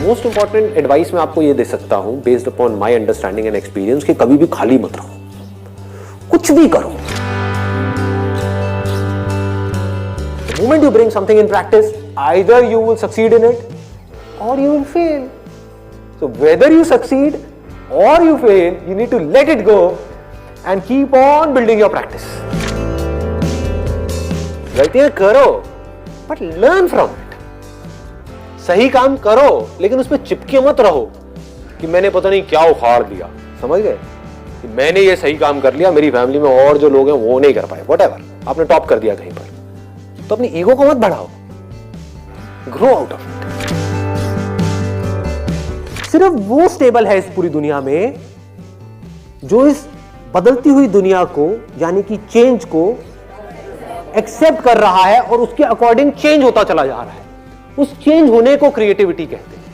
Most important advice मैं आपको ये दे सकता हूं based upon my understanding and experience कि कभी भी खाली मत रहो, कुछ भी करो। The moment you bring something in practice, either you will succeed in it or you will fail. So whether you succeed or you fail, you need to let it go and keep on building your practice. गलतियां करो but learn from it. सही काम करो लेकिन उसमें चिपके मत रहो कि मैंने पता नहीं क्या उखाड़ दिया, समझ गए कि मैंने ये सही काम कर लिया, मेरी फैमिली में और जो लोग हैं वो नहीं कर पाए, व्हाटएवर, आपने टॉप कर दिया कहीं पर, तो अपनी ईगो को मत बढ़ाओ, ग्रो आउट ऑफ इट। सिर्फ वो स्टेबल है इस पूरी दुनिया में जो इस बदलती हुई दुनिया को यानी कि चेंज को एक्सेप्ट कर रहा है और उसके अकॉर्डिंग चेंज होता चला जा रहा है। उस चेंज होने को क्रिएटिविटी कहते हैं।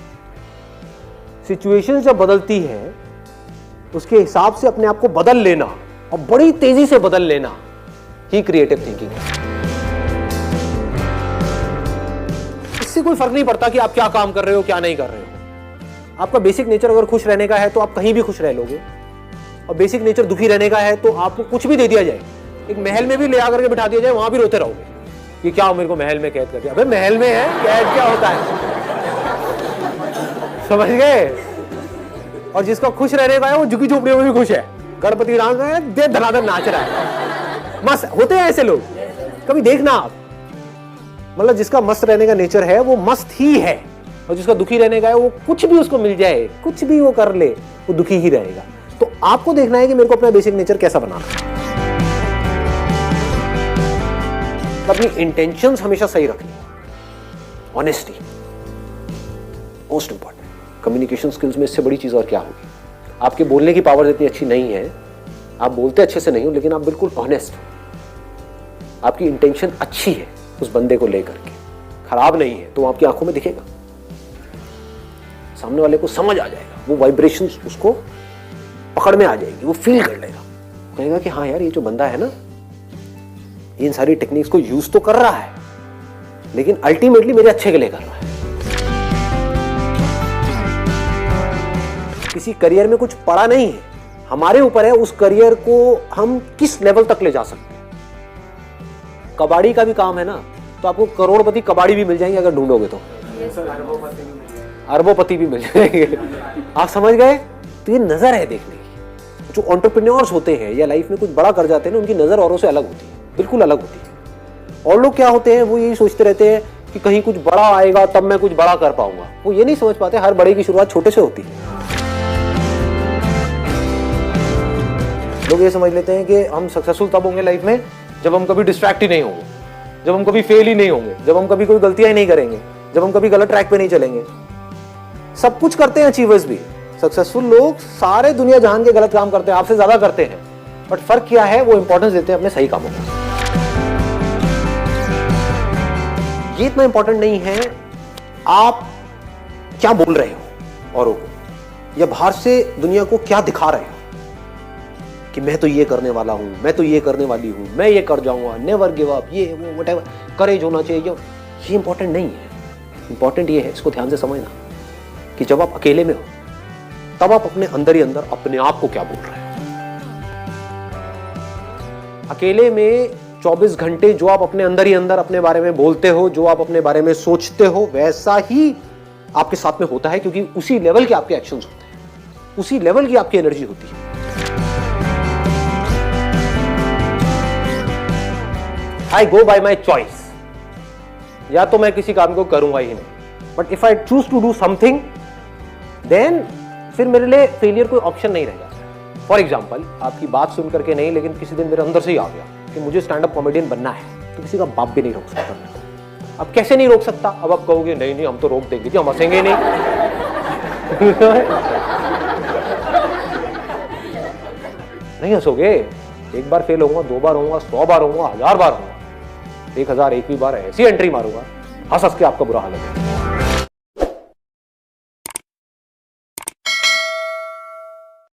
सिचुएशन जब बदलती है उसके हिसाब से अपने आप को बदल लेना और बड़ी तेजी से बदल लेना ही क्रिएटिव थिंकिंग है। इससे कोई फर्क नहीं पड़ता कि आप क्या काम कर रहे हो क्या नहीं कर रहे हो। आपका बेसिक नेचर अगर खुश रहने का है तो आप कहीं भी खुश रह लोगे, और बेसिक नेचर दुखी रहने का है तो आपको कुछ भी दे दिया जाए, एक महल में भी ले आकर के बिठा दिया जाए, वहां भी रोते रहोगे कि क्या मेरे को महल में कैद कर दिया। अबे महल में है, कैद क्या होता है, समझ गए। और जिसका खुश रहने का है वो झुकी झोपड़ियों में भी खुश है, गणपति डांस में दे धनाधन नाच रहा है, मस्त होते हैं ऐसे लोग। कभी देखना आप, मतलब जिसका मस्त रहने का नेचर है वो मस्त ही है, और जिसका दुखी रहने का है वो कुछ भी उसको मिल जाए, कुछ भी वो कर ले, वो दुखी ही रहेगा। तो आपको देखना है कि मेरे को अपना बेसिक नेचर कैसा बनाना है। अपनी इंटेंशंस हमेशा सही रखनी, honesty most important. Communication skills में इससे बड़ी चीज और क्या होगी। आपके बोलने की पावर इतनी अच्छी नहीं है, आप बोलते अच्छे से नहीं हो, लेकिन आप बिल्कुल ऑनेस्ट हो, आपकी इंटेंशन अच्छी है उस बंदे को लेकर के, खराब नहीं है, तो आपकी आंखों में दिखेगा, सामने वाले को समझ आ जाएगा, वो वाइब्रेशंस उसको पकड़ में आ जाएगी, वो फील कर लेगा, कहेगा कि हाँ यार ये जो बंदा है ना इन सारी टेक्निक्स को यूज तो कर रहा है लेकिन अल्टीमेटली मेरे अच्छे के लिए कर रहा है। किसी करियर में कुछ पड़ा नहीं है, हमारे ऊपर है उस करियर को हम किस लेवल तक ले जा सकते हैं। कबाड़ी का भी काम है ना, तो आपको करोड़पति कबाड़ी भी मिल जाएंगे अगर ढूंढोगे तो, अरबोपति भी मिल जाएंगे, आप समझ गए। तो ये नजर है देखने की। जो एंटरप्रेन्योर्स होते हैं या लाइफ में कुछ बड़ा कर जाते हैं ना, उनकी नजर औरों से अलग होती है, बिल्कुल अलग होती है। और लोग क्या होते हैं, वो यही सोचते रहते हैं कि कहीं कुछ बड़ा आएगा तब मैं कुछ बड़ा कर पाऊंगा। वो ये नहीं समझ पाते हर बड़े की शुरुआत छोटे से होती है। लोग ये समझ लेते हैं कि हम सक्सेसफुल तब होंगे लाइफ में जब हम कभी डिस्ट्रैक्ट ही नहीं होंगे, जब हम कभी फेल ही नहीं होंगे, जब हम कभी कोई गलतियां ही नहीं करेंगे, जब हम कभी गलत ट्रैक पे नहीं चलेंगे। सब कुछ करते हैं अचीवर्स भी, सक्सेसफुल लोग सारे दुनिया जहान के गलत काम करते हैं, आपसे ज्यादा करते हैं, बट फर्क क्या है, वो इंपॉर्टेंस देते हैं अपने सही कामों को। ये इतना इंपॉर्टेंट नहीं है आप क्या बोल रहे हो औरों को, या बाहर से दुनिया को क्या दिखा रहे हो कि मैं तो ये करने वाला हूं, मैं तो ये करने वाली हूं, मैं ये कर जाऊंगा, नेवर गिव अप, ये वो व्हाटएवर, करेज होना चाहिए। ये इंपॉर्टेंट नहीं है। इंपॉर्टेंट ये है, इसको ध्यान से समझना, कि जब आप अकेले में हो तब आप अपने अंदर ही अंदर अपने आप को क्या बोल रहे हो। अकेले में 24 घंटे जो आप अपने अंदर ही अंदर अपने बारे में बोलते हो, जो आप अपने बारे में सोचते हो, वैसा ही आपके साथ में होता है, क्योंकि उसी लेवल के आपके एक्शंस होते हैं, उसी लेवल की आपकी एनर्जी होती है। आई गो बाय माई चॉइस, या तो मैं किसी काम को करूंगा ही नहीं, but if I choose to do something then फिर मेरे लिए फेलियर कोई ऑप्शन नहीं रहेगा। फॉर एग्जाम्पल, आपकी बात सुन करके नहीं, लेकिन किसी दिन मेरे अंदर से ही आ गया कि मुझे स्टैंड अप कॉमेडियन बनना है, तो किसी का बाप भी नहीं रोक सकता। अब कैसे नहीं रोक सकता, अब आप कहोगे नहीं नहीं हम तो रोक देंगे जी, हम हंसेंगे नहीं। नहीं हंसोगे, एक बार फेल होऊंगा, 2 बार होऊंगा, 100 बार होऊंगा, 1000 बार होऊंगा, 1001वीं बार ऐसी एंट्री मारूंगा, हंस हंस के आपका बुरा हाल है।